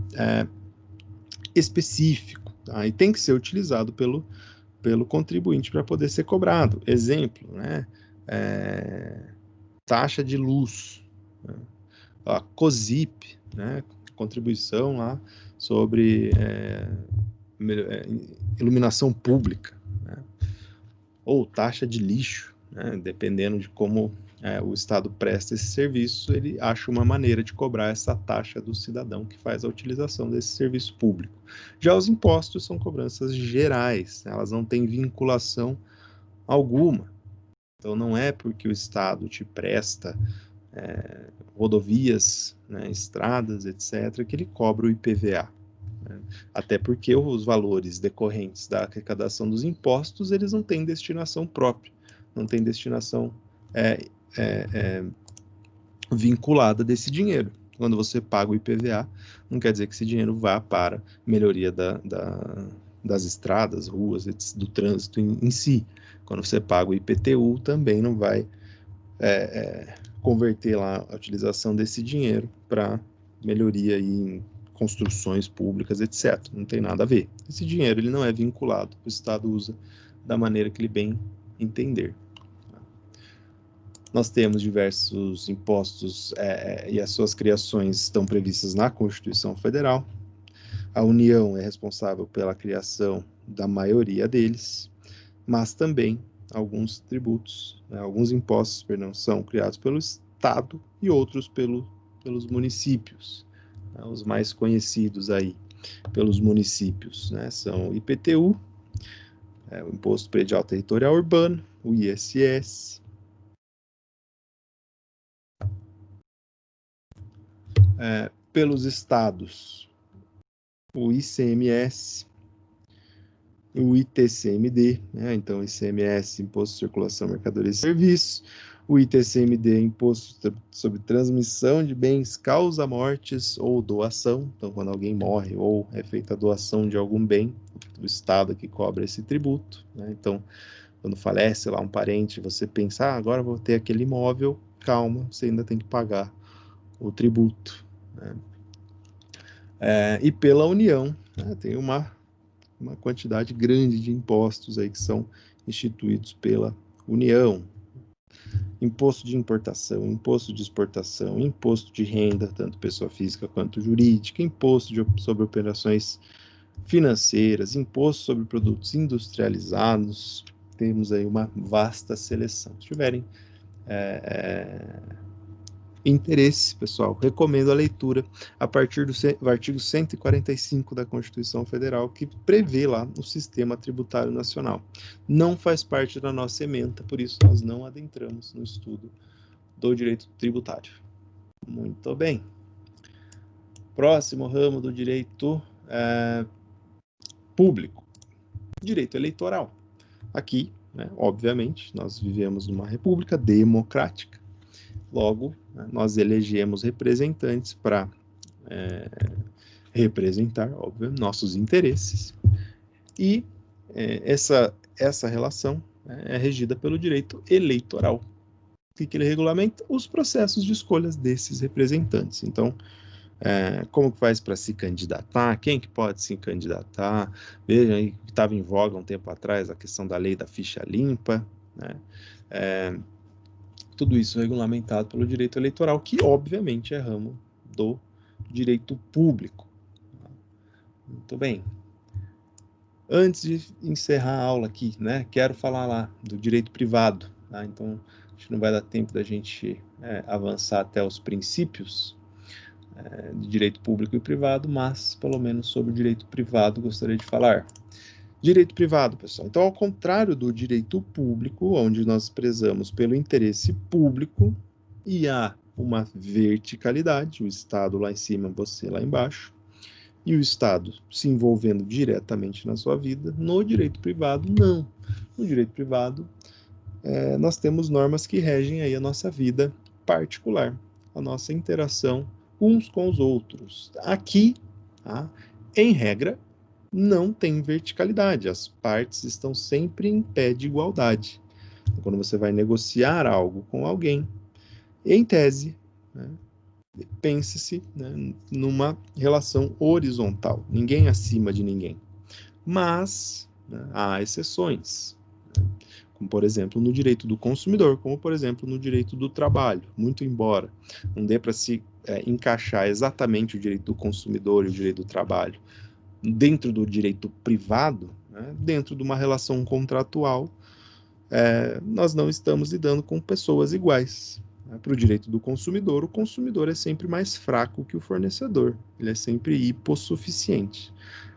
específico, tá? E tem que ser utilizado pelo contribuinte para poder ser cobrado. Exemplo, né? Taxa de luz, né? A COSIP, né, contribuição lá sobre iluminação pública, né, ou taxa de lixo, né, dependendo de como o Estado presta esse serviço, ele acha uma maneira de cobrar essa taxa do cidadão que faz a utilização desse serviço público. Já os impostos são cobranças gerais, né, elas não têm vinculação alguma. Então não é porque o Estado te presta rodovias, né, estradas, etc., que ele cobra o IPVA. né? Até porque os valores decorrentes da arrecadação dos impostos, eles não têm destinação própria, não têm destinação vinculada desse dinheiro. Quando você paga o IPVA, não quer dizer que esse dinheiro vá para melhoria das estradas, ruas, do trânsito em si. Quando você paga o IPTU, também não vai converter lá a utilização desse dinheiro para melhoria em construções públicas, etc. Não tem nada a ver. Esse dinheiro ele não é vinculado, o Estado usa da maneira que ele bem entender. Nós temos diversos impostos e as suas criações estão previstas na Constituição Federal. A União é responsável pela criação da maioria deles, mas também alguns tributos, alguns impostos, perdão, são criados pelo Estado e outros pelos municípios. Os mais conhecidos aí pelos municípios, são o IPTU, o Imposto Predial Territorial Urbano, o ISS, pelos estados, o ICMS, o ITCMD, então ICMS, Imposto de Circulação, Mercadorias e Serviços, o ITCMD, Imposto sobre Transmissão de Bens, Causa Mortes ou Doação, então quando alguém morre ou é feita a doação de algum bem, o Estado que cobra esse tributo, então quando falece lá um parente, você pensa, agora vou ter aquele imóvel, calma, você ainda tem que pagar o tributo, e pela União, tem uma quantidade grande de impostos aí que são instituídos pela União. Imposto de importação, imposto de exportação, imposto de renda, tanto pessoa física quanto jurídica, imposto sobre operações financeiras, imposto sobre produtos industrializados. Temos aí uma vasta seleção. Se tiverem interesse, pessoal, recomendo a leitura a partir do artigo 145 da Constituição Federal, que prevê lá o Sistema Tributário Nacional. Não faz parte da nossa ementa, por isso nós não adentramos no estudo do direito tributário. Muito bem. Próximo ramo do direito público, direito eleitoral. Aqui, obviamente, nós vivemos numa república democrática. Logo, nós elegemos representantes para representar, óbvio, nossos interesses. E essa relação é regida pelo direito eleitoral. O que ele regulamenta? Os processos de escolhas desses representantes. Então, como que faz para se candidatar? Quem que pode se candidatar? Vejam aí que estava em voga um tempo atrás a questão da lei da ficha limpa, tudo isso regulamentado pelo direito eleitoral, que obviamente é ramo do direito público. Muito bem. Antes de encerrar a aula aqui, quero falar lá do direito privado. Então, acho que não vai dar tempo da gente avançar até os princípios de direito público e privado, mas, pelo menos, sobre o direito privado, gostaria de falar. Direito privado, pessoal. Então, ao contrário do direito público, onde nós prezamos pelo interesse público e há uma verticalidade, o Estado lá em cima, você lá embaixo, e o Estado se envolvendo diretamente na sua vida, no direito privado, não. No direito privado, nós temos normas que regem aí a nossa vida particular, a nossa interação uns com os outros. Aqui, em regra, não tem verticalidade, as partes estão sempre em pé de igualdade. Quando você vai negociar algo com alguém, em tese, pense-se numa relação horizontal, ninguém acima de ninguém. Mas há exceções, como por exemplo no direito do consumidor, como por exemplo no direito do trabalho, muito embora não dê para se encaixar exatamente o direito do consumidor e o direito do trabalho dentro do direito privado, dentro de uma relação contratual, nós não estamos lidando com pessoas iguais. Para o direito do consumidor, o consumidor é sempre mais fraco que o fornecedor, ele é sempre hipossuficiente.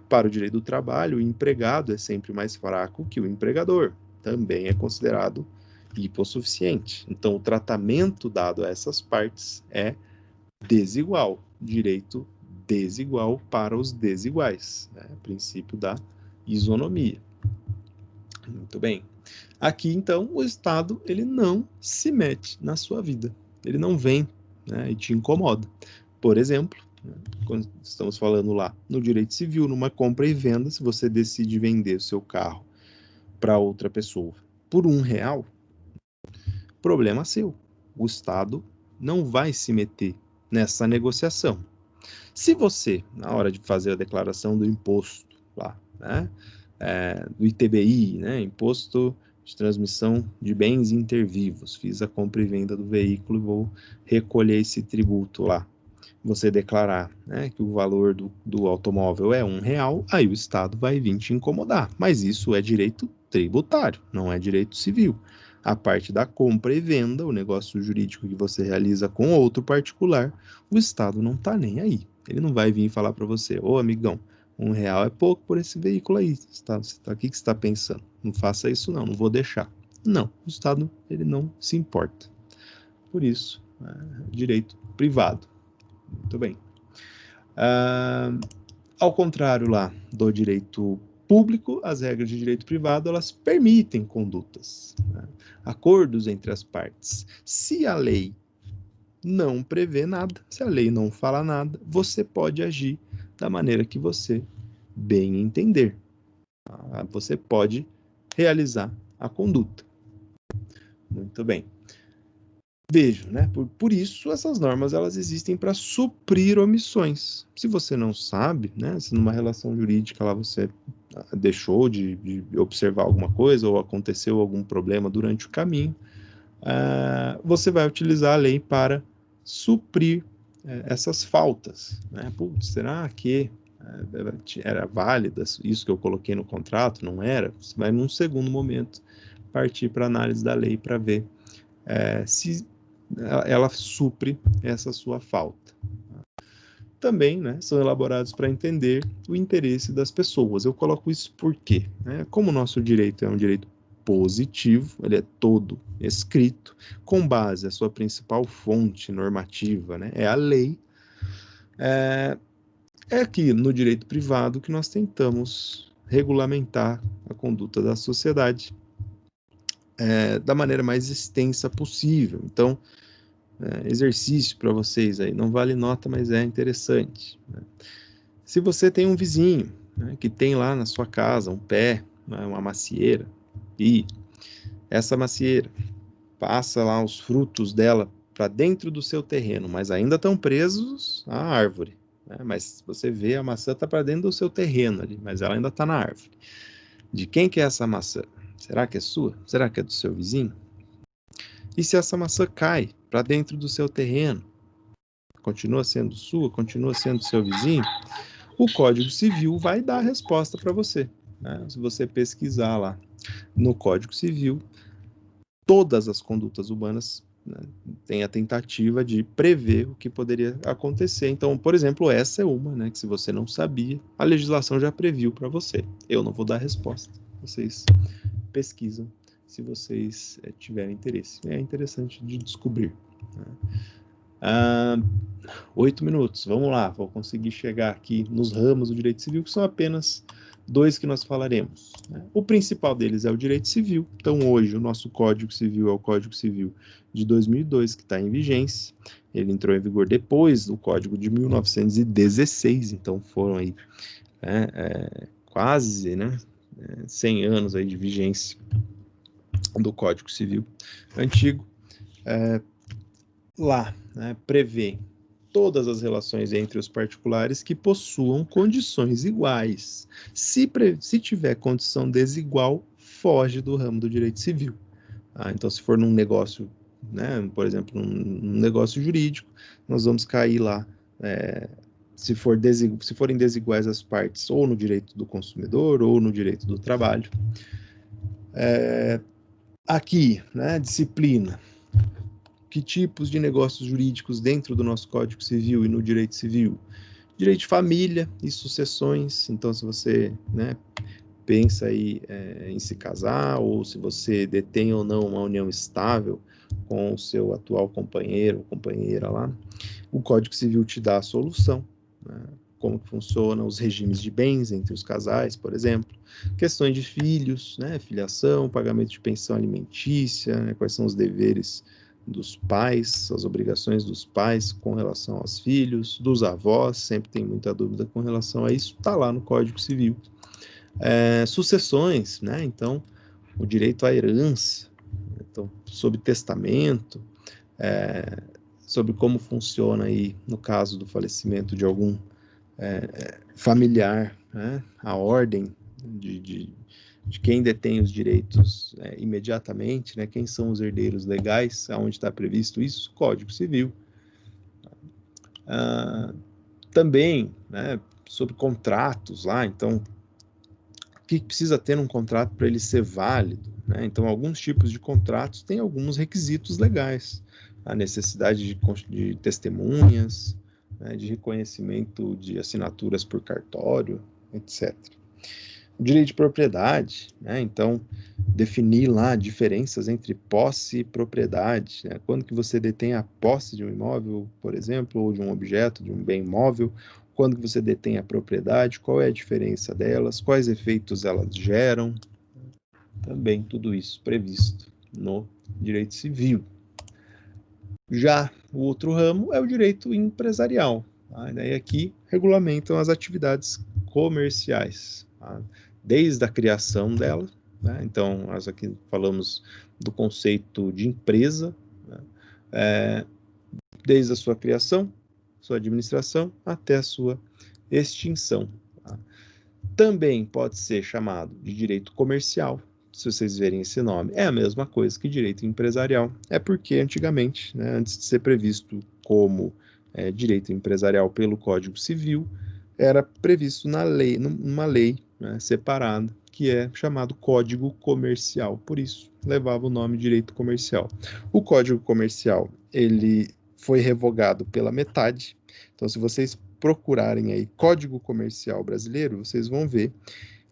Para o direito do trabalho, o empregado é sempre mais fraco que o empregador, também é considerado hipossuficiente. Então, o tratamento dado a essas partes é desigual, direito desigual para os desiguais, né? Princípio da isonomia. Muito bem. Aqui, então, o Estado ele não se mete na sua vida. Ele não vem, né, e te incomoda. Por exemplo, né, quando estamos falando lá no direito civil, numa compra e venda, se você decide vender o seu carro para outra pessoa por R$1, problema seu. O Estado não vai se meter nessa negociação. Se você, na hora de fazer a declaração do imposto lá, né, do ITBI, né, Imposto de Transmissão de Bens Intervivos, fiz a compra e venda do veículo e vou recolher esse tributo lá. Você declarar, né, que o valor do automóvel é R$1, aí o Estado vai vir te incomodar. Mas isso é direito tributário, não é direito civil. A parte da compra e venda, o negócio jurídico que você realiza com outro particular, o Estado não está nem aí. Ele não vai vir falar para você, ô amigão, R$1 é pouco por esse veículo aí. O que você está pensando? Não faça isso não vou deixar. Não, o Estado ele não se importa. Por isso, direito privado. Muito bem. Ao contrário lá do direito público, as regras de direito privado, elas permitem condutas, né? Acordos entre as partes. Se a lei não prevê nada, se a lei não fala nada, você pode agir da maneira que você bem entender. Você pode realizar a conduta. Muito bem. Vejo, né? Por isso essas normas elas existem para suprir omissões. Se você não sabe, né? Se numa relação jurídica lá você deixou de observar alguma coisa ou aconteceu algum problema durante o caminho, você vai utilizar a lei para suprir essas faltas, né? Putz, será que era válida isso que eu coloquei no contrato? Não era? Você vai num segundo momento partir para a análise da lei para ver se ela supre essa sua falta. Também, né, são elaborados para entender o interesse das pessoas. Eu coloco isso porque, né, como o nosso direito é um direito positivo, ele é todo escrito, com base, a sua principal fonte normativa, né, é a lei, é aqui no direito privado que nós tentamos regulamentar a conduta da sociedade da maneira mais extensa possível. Então, exercício para vocês aí, não vale nota, mas é interessante, né? Se você tem um vizinho, né, que tem lá na sua casa um pé, né, uma macieira, e essa macieira passa lá os frutos dela para dentro do seu terreno, mas ainda estão presos à árvore, né? Mas você vê a maçã está para dentro do seu terreno ali, mas ela ainda está na árvore. De quem que é essa maçã? Será que é sua? Será que é do seu vizinho? E se essa maçã cai para dentro do seu terreno, continua sendo sua, continua sendo seu vizinho? O Código Civil vai dar a resposta para você, né? Se você pesquisar lá no Código Civil, todas as condutas humanas, né, têm a tentativa de prever o que poderia acontecer. Então, por exemplo, essa é uma, né, que se você não sabia, a legislação já previu para você. Eu não vou dar a resposta. Vocês pesquisam se vocês tiverem interesse. É interessante de descobrir, né? 8 minutos, vamos lá, vou conseguir chegar aqui nos ramos do direito civil, que são apenas 2 que nós falaremos, né? O principal deles é o direito civil. Então, hoje, o nosso Código Civil é o Código Civil de 2002, que está em vigência. Ele entrou em vigor depois do Código de 1916, então foram aí quase, né, 100 anos aí de vigência do Código Civil antigo. Lá, né, prevê todas as relações entre os particulares que possuam condições iguais. Se tiver condição desigual, foge do ramo do direito civil. Então, se for num negócio, né, por exemplo, num negócio jurídico, nós vamos cair lá, se forem desiguais as partes, ou no direito do consumidor, ou no direito do trabalho. Aqui, né, disciplina. Que tipos de negócios jurídicos dentro do nosso Código Civil e no direito civil? Direito de família e sucessões. Então, se você, né, pensa aí em se casar, ou se você detém ou não uma união estável com o seu atual companheiro ou companheira lá, o Código Civil te dá a solução, né? Como funcionam os regimes de bens entre os casais, por exemplo, questões de filhos, né? Filiação, pagamento de pensão alimentícia, né? Quais são os deveres dos pais, as obrigações dos pais com relação aos filhos, dos avós, sempre tem muita dúvida com relação a isso, está lá no Código Civil. Sucessões, né? Então, o direito à herança, então, sobre testamento, sobre como funciona aí, no caso do falecimento de algum familiar, né? A ordem de quem detém os direitos imediatamente, né? Quem são os herdeiros legais, aonde está previsto isso? Código Civil. Também, né, sobre contratos lá, então, o que precisa ter num contrato para ele ser válido, né? Então, alguns tipos de contratos têm alguns requisitos legais, a necessidade de testemunhas, né, de reconhecimento de assinaturas por cartório, etc. O direito de propriedade, né? Então, definir lá diferenças entre posse e propriedade, né? Quando que você detém a posse de um imóvel, por exemplo, ou de um objeto, de um bem móvel, quando que você detém a propriedade, qual é a diferença delas, quais efeitos elas geram, também tudo isso previsto no direito civil. Já o outro ramo é o direito empresarial, tá? E daí aqui regulamentam as atividades comerciais, tá? Desde a criação dela, né? Então, nós aqui falamos do conceito de empresa, né? Desde a sua criação, sua administração, até a sua extinção. Tá? Também pode ser chamado de direito comercial, se vocês verem esse nome. É a mesma coisa que direito empresarial. É porque antigamente, né, antes de ser previsto como direito empresarial pelo Código Civil, era previsto na lei, numa lei, né, separada, que é chamado Código Comercial. Por isso, levava o nome direito comercial. O Código Comercial, ele foi revogado pela metade. Então, se vocês procurarem aí Código Comercial Brasileiro, vocês vão ver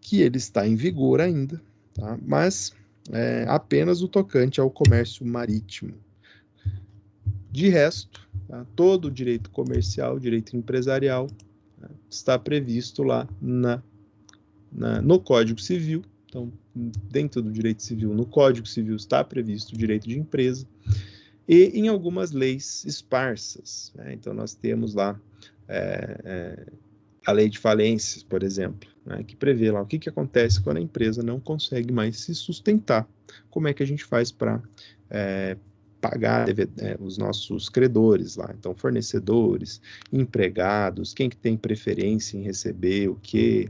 que ele está em vigor ainda, tá? Mas apenas o tocante ao comércio marítimo. De resto, tá? Todo o direito comercial, direito empresarial, tá? Está previsto lá no Código Civil. Então, dentro do direito civil, no Código Civil está previsto o direito de empresa e em algumas leis esparsas, né? Então, nós temos lá a lei de falências, por exemplo, né, que prevê lá o que acontece quando a empresa não consegue mais se sustentar. Como é que a gente faz para pagar os nossos credores lá? Então, fornecedores, empregados, quem que tem preferência em receber o quê?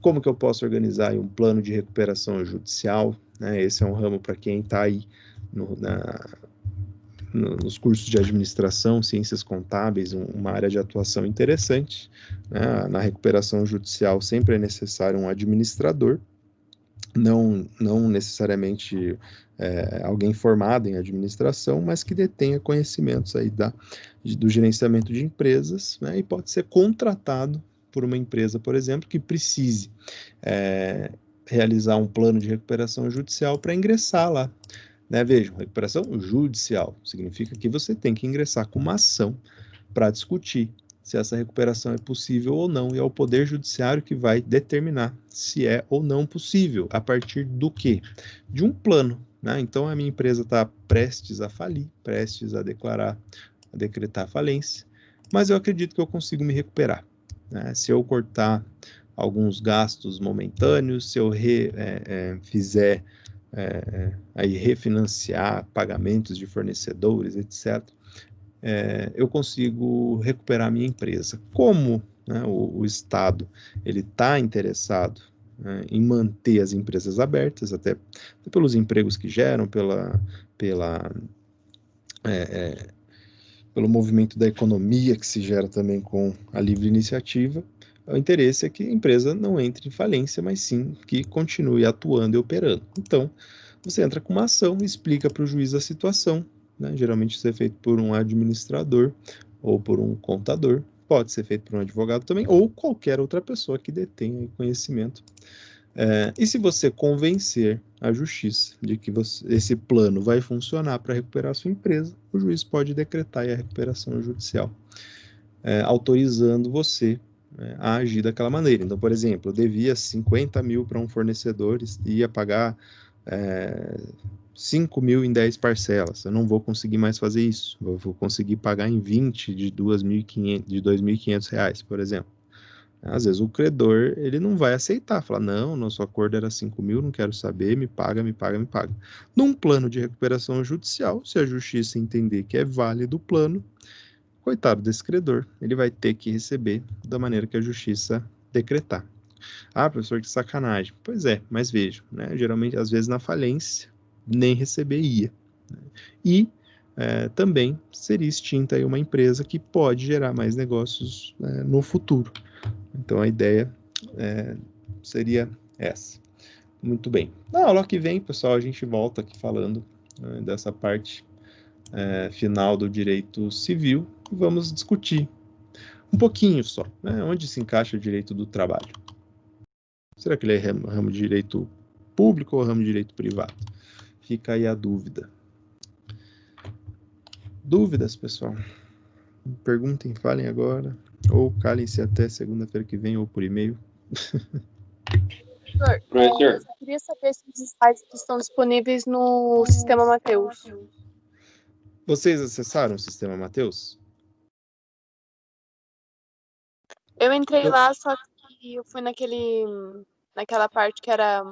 Como que eu posso organizar um plano de recuperação judicial? Né? Esse é um ramo para quem está aí nos cursos de administração, ciências contábeis, uma área de atuação interessante, né? Na recuperação judicial sempre é necessário um administrador, não necessariamente alguém formado em administração, mas que detenha conhecimentos aí do gerenciamento de empresas, né? E pode ser contratado por uma empresa, por exemplo, que precise realizar um plano de recuperação judicial para ingressar lá. Né? Vejam, recuperação judicial significa que você tem que ingressar com uma ação para discutir se essa recuperação é possível ou não, e é o Poder Judiciário que vai determinar se é ou não possível, a partir do quê? De um plano. Né? Então, a minha empresa está prestes a falir, prestes a decretar falência, mas eu acredito que eu consigo me recuperar. Né? Se eu cortar alguns gastos momentâneos, se eu fizer aí refinanciar pagamentos de fornecedores, etc., eu consigo recuperar a minha empresa. Como, né, o Estado ele está interessado, né, em manter as empresas abertas, até pelos empregos que geram, pelo movimento da economia que se gera também com a livre iniciativa, o interesse é que a empresa não entre em falência, mas sim que continue atuando e operando. Então, você entra com uma ação e explica para o juiz a situação, né? Geralmente isso é feito por um administrador ou por um contador, pode ser feito por um advogado também, ou qualquer outra pessoa que detenha conhecimento. E se você convencer a justiça de que esse plano vai funcionar para recuperar a sua empresa, o juiz pode decretar a recuperação judicial. autorizando você a agir daquela maneira. Então, por exemplo, eu devia 50 mil para um fornecedor e ia pagar 5 mil em 10 parcelas. Eu não vou conseguir mais fazer isso. Eu vou conseguir pagar em 20 de 2.500 reais, por exemplo. Às vezes o credor, ele não vai aceitar, falar, não, nosso acordo era 5 mil, não quero saber, me paga, me paga, me paga. Num plano de recuperação judicial, se a justiça entender que é válido o plano, coitado desse credor, ele vai ter que receber da maneira que a justiça decretar. Ah, professor, que sacanagem. Pois é, mas veja, né, geralmente, às vezes na falência, nem receber ia. E também seria extinta aí uma empresa que pode gerar mais negócios no futuro. Então a ideia seria essa. Muito bem. Na aula que vem, pessoal, a gente volta aqui falando dessa parte final do direito civil e vamos discutir um pouquinho só, né, onde se encaixa o direito do trabalho. Será que ele é ramo de direito público ou ramo de direito privado? Fica aí a dúvida. Dúvidas, pessoal? Perguntem, falem agora, ou calem-se até segunda-feira que vem, ou por e-mail. Professor, eu queria saber se os slides estão disponíveis no Sistema Mateus. Vocês acessaram o Sistema Mateus? Eu entrei lá, só que eu fui naquela parte que era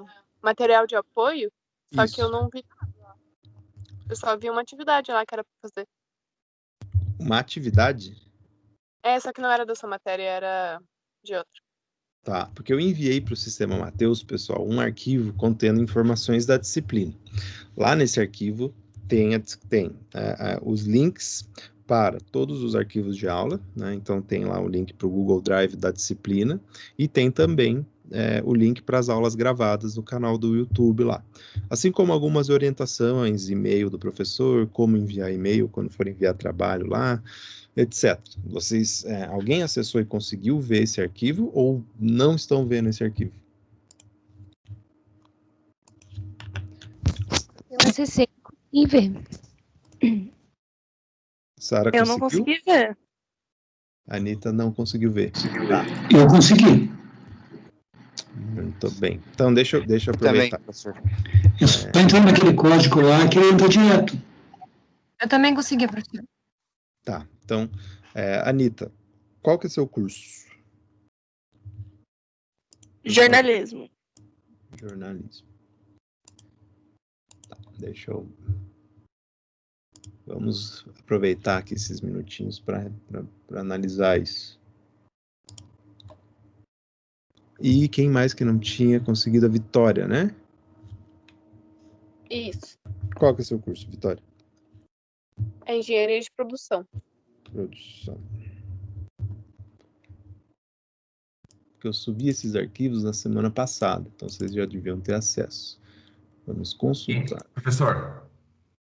material de apoio, só que eu não vi nada lá. Eu só vi uma atividade lá que era pra fazer. Uma atividade? Só que não era dessa matéria, era de outra. Tá, porque eu enviei para o Sistema Mateus, pessoal, um arquivo contendo informações da disciplina. Lá nesse arquivo tem os links para todos os arquivos de aula, né? Então tem lá o link para o Google Drive da disciplina e tem também o link para as aulas gravadas no canal do YouTube lá. Assim como algumas orientações, e-mail do professor, como enviar e-mail quando for enviar trabalho lá, etc. Vocês, alguém acessou e conseguiu ver esse arquivo ou não estão vendo esse arquivo? Eu acessei, consegui ver. Sara Eu não conseguiu? consegui ver. A Anitta não conseguiu ver. Tá. Eu consegui. Muito bem. Então, deixa eu Também, aproveitar. professor. É só entrar naquele código lá que ele entra direto. Eu também consegui, professor. Tá. Então, Anitta, qual que é o seu curso? Jornalismo. Jornalismo. Tá, deixa eu... Vamos aproveitar aqui esses minutinhos para analisar isso. E quem mais que não tinha conseguido a Vitória, né? Isso. Qual que é o seu curso, Vitória? É engenharia de produção. Produção. Porque eu subi esses arquivos na semana passada, então vocês já deviam ter acesso. Vamos consultar. Professor,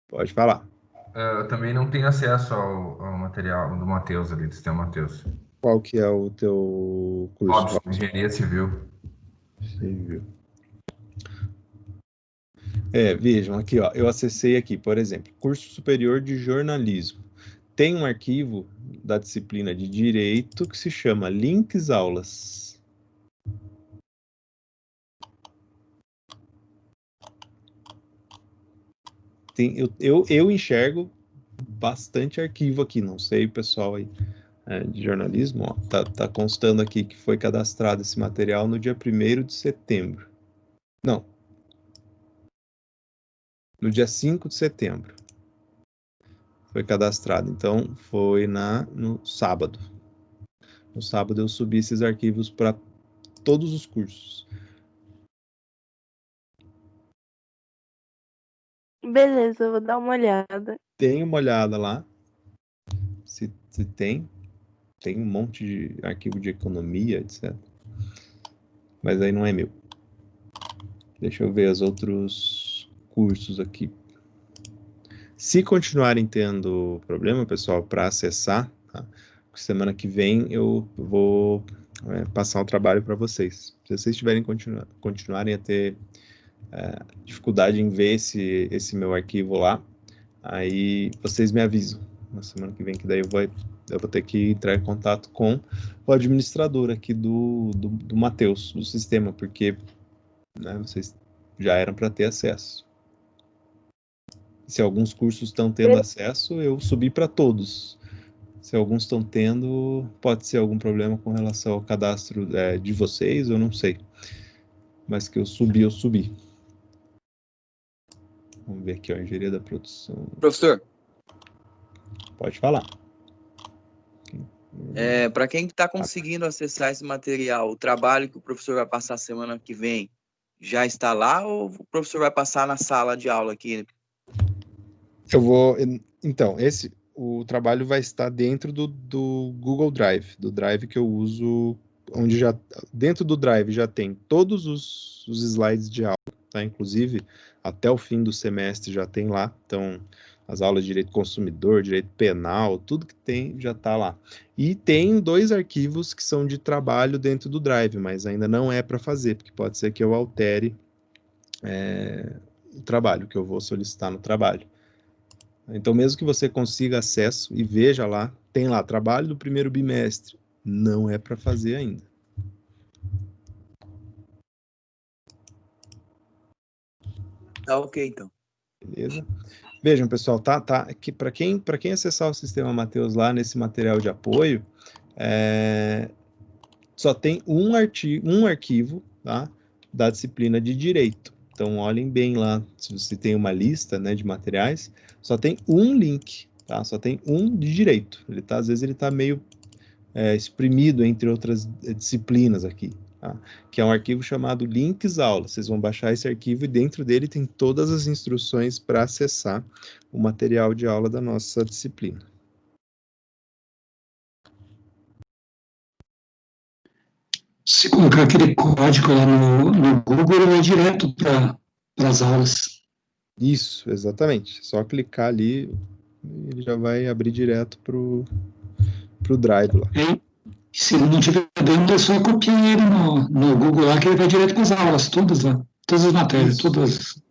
Pode falar. eu também não tenho acesso ao material do Mateus ali, do Sistema Mateus. Qual que é o teu curso? Óbvio, Engenharia Civil. Civil. Vejam aqui, ó, eu acessei aqui, por exemplo, curso superior de jornalismo. Tem um arquivo da disciplina de Direito que se chama Links Aulas. Eu enxergo bastante arquivo aqui, não sei, pessoal aí de jornalismo, ó, tá constando aqui que foi cadastrado esse material no dia 1º de setembro. Não. No dia 5 de setembro. Foi cadastrado. Então, foi no sábado. No sábado eu subi esses arquivos para todos os cursos. Beleza, eu vou dar uma olhada. Tem uma olhada lá. Se tem. Tem um monte de arquivo de economia, etc. Mas aí não é meu. Deixa eu ver os outros cursos aqui. Se continuarem tendo problema, pessoal, para acessar, tá? Semana que vem eu vou passar o trabalho para vocês. Se vocês tiverem continuarem a ter dificuldade em ver esse meu arquivo lá, aí vocês me avisam na semana que vem, que daí eu vou Eu vou ter que entrar em contato com o administrador aqui do Matheus, do sistema, porque, né, vocês já eram para ter acesso. Se alguns cursos estão tendo acesso, eu subi para todos. Se alguns estão tendo, pode ser algum problema com relação ao cadastro de vocês, eu não sei. Mas que eu subi. Vamos ver aqui, ó, engenharia da produção. Professor, Pode falar. para quem está conseguindo acessar esse material, o trabalho que o professor vai passar semana que vem já está lá ou o professor vai passar na sala de aula aqui? Eu vou. Então, o trabalho vai estar dentro do Google Drive, do Drive que eu uso, onde já dentro do Drive já tem todos os slides de aula, tá? Inclusive até o fim do semestre já tem lá. Então, as aulas de direito consumidor, direito penal, tudo que tem já está lá. E tem 2 arquivos que são de trabalho dentro do Drive, mas ainda não é para fazer, porque pode ser que eu altere o trabalho, que eu vou solicitar no trabalho. Então, mesmo que você consiga acesso e veja lá, tem lá, trabalho do primeiro bimestre, não é para fazer ainda. Tá ok, então. Beleza? Vejam, pessoal, tá que para quem acessar o sistema Matheus lá nesse material de apoio, só tem um arquivo, tá, da disciplina de direito. Então, olhem bem lá, se você tem uma lista, né, de materiais, só tem um link, tá? Só tem um de direito. Às vezes ele está meio exprimido entre outras disciplinas aqui, tá? Que é um arquivo chamado Links Aula. Vocês vão baixar esse arquivo e dentro dele tem todas as instruções para acessar o material de aula da nossa disciplina. Se colocar aquele código lá no Google, ele vai direto para as aulas. Isso, exatamente. Só clicar ali, ele já vai abrir direto pro Drive lá. Se ele não estiver dando, é só copiar ele no Google lá, que ele vai direto para as aulas, todas lá. Todas as matérias, Isso. todas.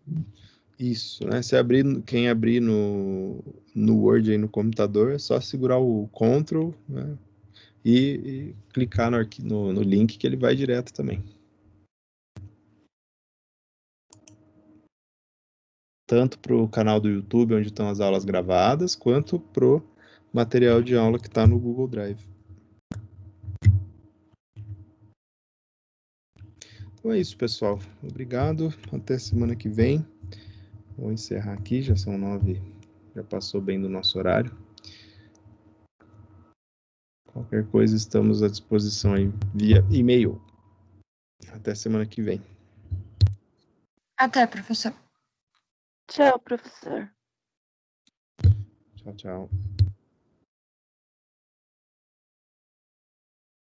Isso, né? Quem abrir no Word aí no computador, é só segurar o Ctrl, né? E clicar no link que ele vai direto também. Tanto para o canal do YouTube, onde estão as aulas gravadas, quanto para o material de aula que está no Google Drive. Então é isso, pessoal. Obrigado. Até semana que vem. Vou encerrar aqui, já são 9, já passou bem do nosso horário. Qualquer coisa, estamos à disposição aí via e-mail. Até semana que vem. Até, professor. Tchau, professor. Tchau, tchau.